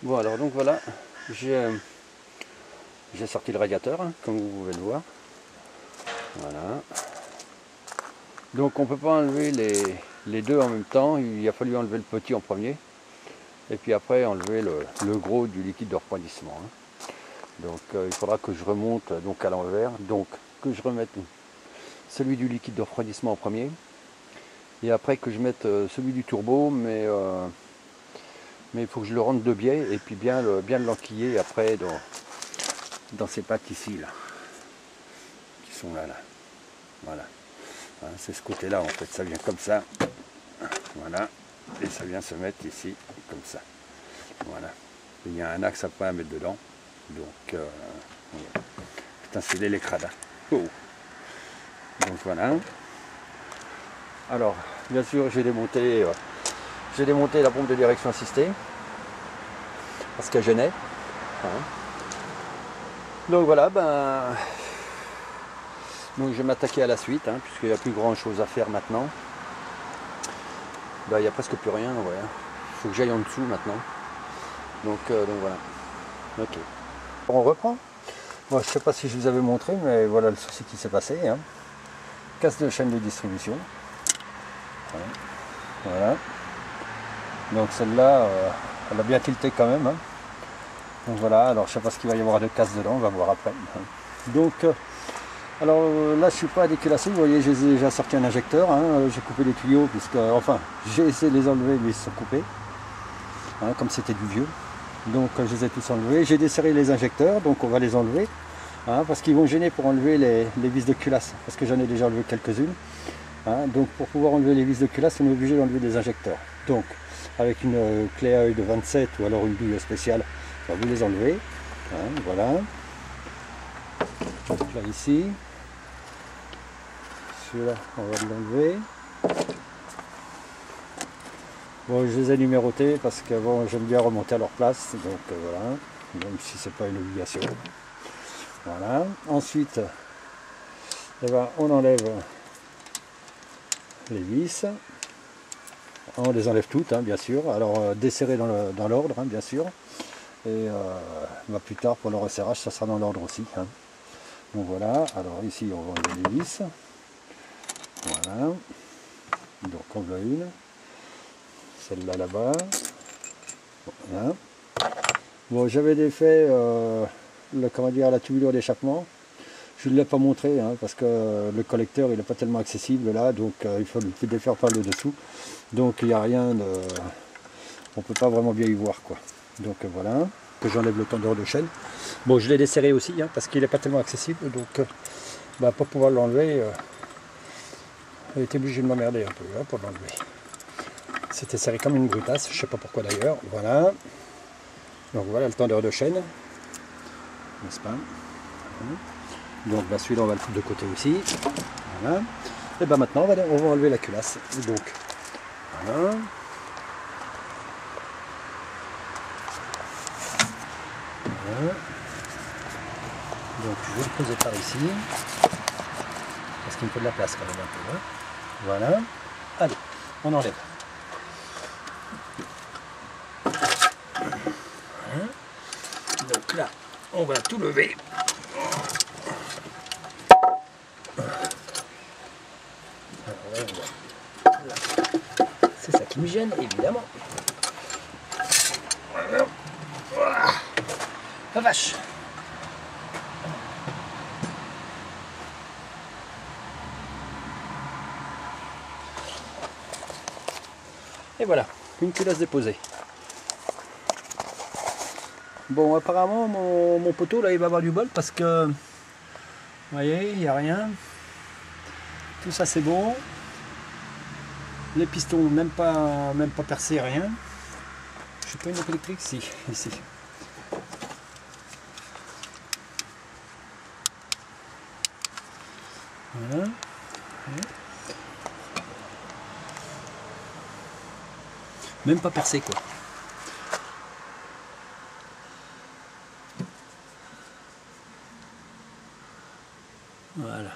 Bon alors donc voilà, j'ai sorti le radiateur, hein, comme vous pouvez le voir. Voilà. Donc on ne peut pas enlever les deux en même temps, il a fallu enlever le petit en premier. Et puis après enlever le gros du liquide de refroidissement. Hein. Donc il faudra que je remonte donc à l'envers, donc que je remette celui du liquide de refroidissement en premier. Et après que je mette celui du turbo, mais il faut que je le rentre de biais et puis bien l'enquiller après dans ces pattes ici là, qui sont là. Voilà. Hein, c'est ce côté-là en fait, ça vient comme ça. Voilà. Et ça vient se mettre ici, comme ça. Voilà. Il y a un axe à pas à mettre dedans. Donc, voilà. Putain, c'est l'électrade. Oh. Donc voilà. Alors, bien sûr, j'ai démonté la pompe de direction assistée. Parce qu'elle gênait. Hein. Donc voilà, donc je vais m'attaquer à la suite, hein, puisqu'il n'y a plus grand chose à faire maintenant. Il n'y a presque plus rien, ouais. Il faut que j'aille en dessous maintenant. Donc voilà. Ok. On reprend. Bon, je ne sais pas si je vous avais montré, mais voilà le souci qui s'est passé. Hein. Casse de chaîne de distribution. Voilà. Donc celle-là, elle a bien tilté quand même. Hein. Donc voilà, alors je ne sais pas ce qu'il va y avoir de casse dedans, on va voir après. Donc, alors là je ne suis pas à déculasser, vous voyez, j'ai déjà sorti un injecteur. Hein. J'ai coupé les tuyaux, puisque, enfin, j'ai essayé de les enlever, mais ils se sont coupés. Hein, comme c'était du vieux. Donc je les ai tous enlevés. J'ai desserré les injecteurs, donc on va les enlever. Hein, parce qu'ils vont gêner pour enlever les vis de culasse, parce que j'en ai déjà enlevé quelques-unes. Hein, donc pour pouvoir enlever les vis de culasse, on est obligé d'enlever des injecteurs. Donc avec une clé à œil de 27 ou alors une douille spéciale, on va vous les enlever. Hein, voilà. Donc là ici, celui-là on va l'enlever. Bon, je les ai numérotés parce que bon, j'aime bien remonter à leur place, donc voilà, même si c'est pas une obligation. Voilà. Ensuite, eh ben, on enlève les vis. On les enlève toutes, hein, bien sûr. Alors desserrer dans l'ordre, hein, bien sûr. Et plus tard pour le resserrage, ça sera dans l'ordre aussi. Hein. Donc voilà. Alors ici, on va enlever les vis. Voilà. Donc on veut une. Celle-là là-bas. Voilà. Bon, j'avais défait la tubulure d'échappement. Je ne l'ai pas montré hein, parce que le collecteur il n'est pas tellement accessible là, donc il faut le défaire par le dessous. Donc il n'y a rien de. On ne peut pas vraiment bien y voir quoi. Donc voilà, que j'enlève le tendeur de chaîne. Bon, je l'ai desserré aussi hein, parce qu'il n'est pas tellement accessible, donc pour pouvoir l'enlever, j'ai été obligé de m'emmerder un peu hein, pour l'enlever. C'était serré comme une brutasse, je ne sais pas pourquoi d'ailleurs. Voilà. Donc voilà le tendeur de chaîne, n'est-ce pas? Donc celui-là on va le foutre de côté aussi. Voilà. Et maintenant on va enlever la culasse. Donc voilà. Voilà. Donc je vais le poser par ici. Parce qu'il me faut de la place quand même un peu. Hein. Voilà. Allez, on enlève. Voilà. Donc là, on va tout lever. C'est ça qui me gêne, évidemment. Voilà. Voilà. La vache. Et voilà, une culasse déposée. Bon, apparemment, mon poteau, là, il va avoir du bol parce que, vous voyez, il n'y a rien. Tout ça, c'est bon. Les pistons, même pas percés, rien. Je sais pas une lampe électrique, si, ici. Voilà. Même pas percé, quoi. Voilà.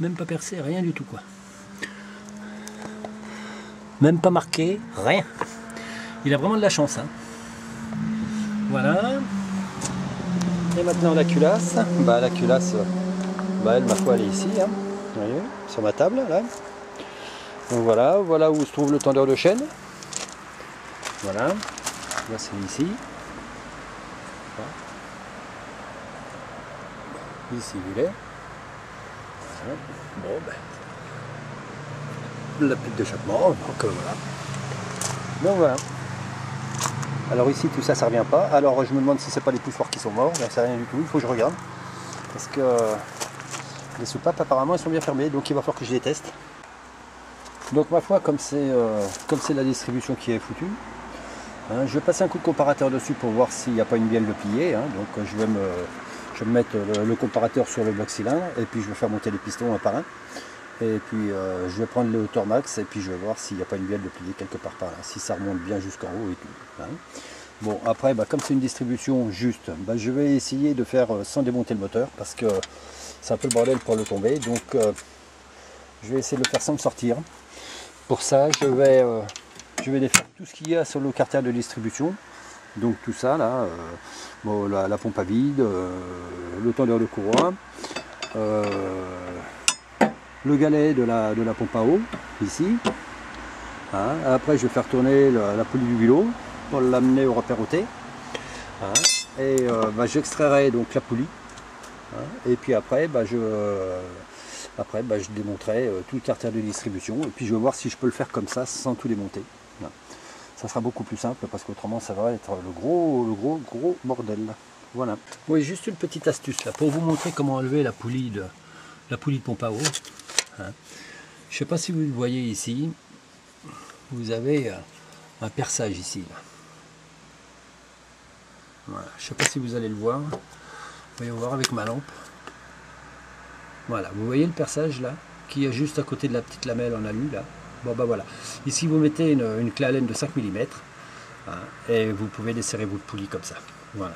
Même pas percé, rien du tout, quoi. même pas marqué, rien. Il a vraiment de la chance. Hein. Voilà. Et maintenant la culasse. La culasse, elle, ma foi, elle est ici. Hein. Vous voyez, sur ma table, là. Donc voilà, voilà où se trouve le tendeur de chaîne. Voilà. Là, c'est ici. Ici, il est. Voilà. Bon, la pile d'échappement, donc voilà. Donc voilà. Alors ici tout ça revient pas. Alors je me demande si c'est pas les poussoirs qui sont morts, j'en sais rien du tout, il faut que je regarde. Parce que les soupapes apparemment elles sont bien fermées, donc il va falloir que je les teste. Donc ma foi, comme c'est la distribution qui est foutue, hein, je vais passer un coup de comparateur dessus pour voir s'il n'y a pas une bielle de plier. Hein. Donc je vais me mettre le comparateur sur le bloc cylindre et puis je vais faire monter les pistons un par un. Et puis je vais prendre les hauteurs max et puis je vais voir s'il n'y a pas une bielle de plier quelque part par là, si ça remonte bien jusqu'en haut et tout. Hein. Bon après comme c'est une distribution juste, je vais essayer de faire sans démonter le moteur parce que c'est un peu le bordel pour le tomber, donc je vais essayer de le faire sans me sortir. Pour ça je vais défaire tout ce qu'il y a sur le carter de distribution, donc tout ça là, la pompe à vide, le tendeur de courroie, le galet de la pompe à eau, ici. Hein. Après, je vais faire tourner la poulie du bulot pour l'amener au repère ôté. Hein. Et j'extrairai donc la poulie. Hein. Et puis après, je démonterai tout le carter de distribution. Et puis je vais voir si je peux le faire comme ça, sans tout démonter. Hein. Ça sera beaucoup plus simple, parce qu'autrement, ça va être le gros bordel. Voilà. Oui, juste une petite astuce là, pour vous montrer comment enlever la poulie de pompe à eau. Hein. Je ne sais pas si vous le voyez ici, vous avez un perçage ici. Là. Voilà. Je ne sais pas si vous allez le voir. Voyons voir avec ma lampe. Voilà, vous voyez le perçage là, qui est juste à côté de la petite lamelle en alu là. Bon voilà. Ici vous mettez une clé Allen de 5 mm hein, et vous pouvez desserrer votre poulie comme ça. Voilà.